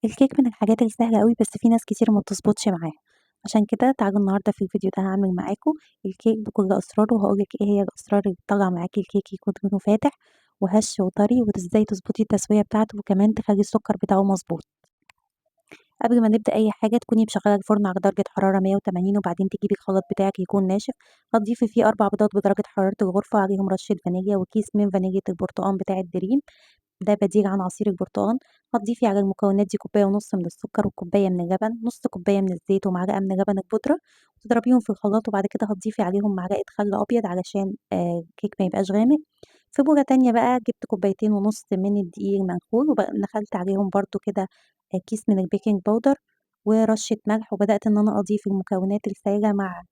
الكيك من الحاجات السهلة أوي، بس في ناس كتير ما بتضبطش معاها، عشان كده تعالوا النهارده في الفيديو ده هاعمل معاكم الكيك بكل أسراره، وهاقول لِك إيه هي الأسرار اللي تطلّع معاكِ الكيك يكون لونه فاتح وهش وطري، وإزاي تضبطي التسوية بتاعته، وكمان تخلّي السكر بتاعه مضبوط. قبل ما نبدأ أي حاجة تكوني مشغّلة الفرن على درجة حرارة 180 وبعدين تجيبي الخلاط بتاعِك يكون ناشف، هتضيفي فيه 4 بيضات بدرجة حرارة الغرفة، عليهم رشة فانيليا وكيس من فانيليا البرتقان بتاع الدريم. ده بديل عن عصير البرتقال. هتضيفي على المكونات دي كوباية ونص من السكر وكوباية من اللبن، نص كوباية من الزيت ومعلقة من اللبن البودرة، وتضربيهم في الخلاط وبعد كده هتضيفي عليهم معلقة خل أبيض علشان الكيك ما يبقاش غامق. في بولة تانية بقى جبت كوبايتين ونص من الدقيق المنخول نخلت عليهم برضه كده كيس من البيكنج باودر ورشة ملح، وبدأت إن أنا أضيف المكونات السايلة مع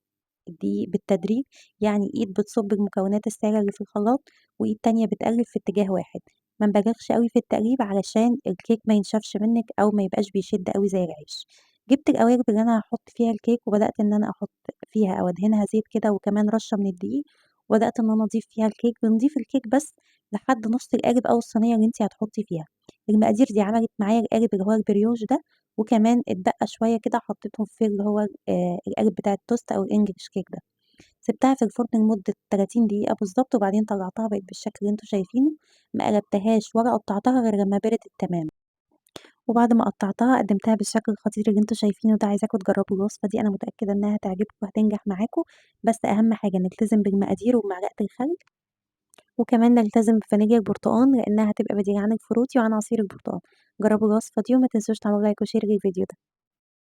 الدقيق بالتدريج، يعني إيد بتصُب المكونات السايلة اللي في الخلاط، وإيد تانية بتقلِّب في اتجاه واحد، ما نبالغش أوي في التقليب علشان الكيك ما ينشفش منِّك أو ما يبقاش بيشد أوي زي العيش. جِبت القوالب اللي أنا هاحُط فيها الكيك وبدأت إن أنا أحُط فيها أو أدهنها زيت كده وكمان رشّة من الدقيق، وبدأت إن أنا أضيف فيها الكيك، بنضيف الكيك بس لحد نُص القالب أو الصينية اللي أنتِ هتحُطّي فيها. المقادير دي عملت معايا القالب اللي هو البريوش ده، وكمان اتبقى شوية كده حطيتهم في اللي هو القالب بتاع التوست أو الEnglish cake ده. سِبتها في الفرن لمدة 30 دقيقة بالضبط، وبعدين طلّعتها بقت بالشكل اللي أنتم شايفينه، ما قلبتهاش ولا قطّعتها غير لمّا بردت تمامًا، وبعد ما قطّعتها قدّمتها بالشكل الخطير اللي أنتم شايفينه ده. عايزاكم تجرّبوا الوصفة دي، أنا متأكدة إنها هتعجبكم وهتنجح معاكم، بس أهم حاجة نلتزم بالمقادير وبمعلقة الخل، وكمان نلتزم بفانيليا البرتقان لإنها هتبقى بديلة عن الفروتي وعن عصير البرتقال. جرّبوا الوصفة دي وما تنسوش تعملوا لايك وشير للفيديو ده.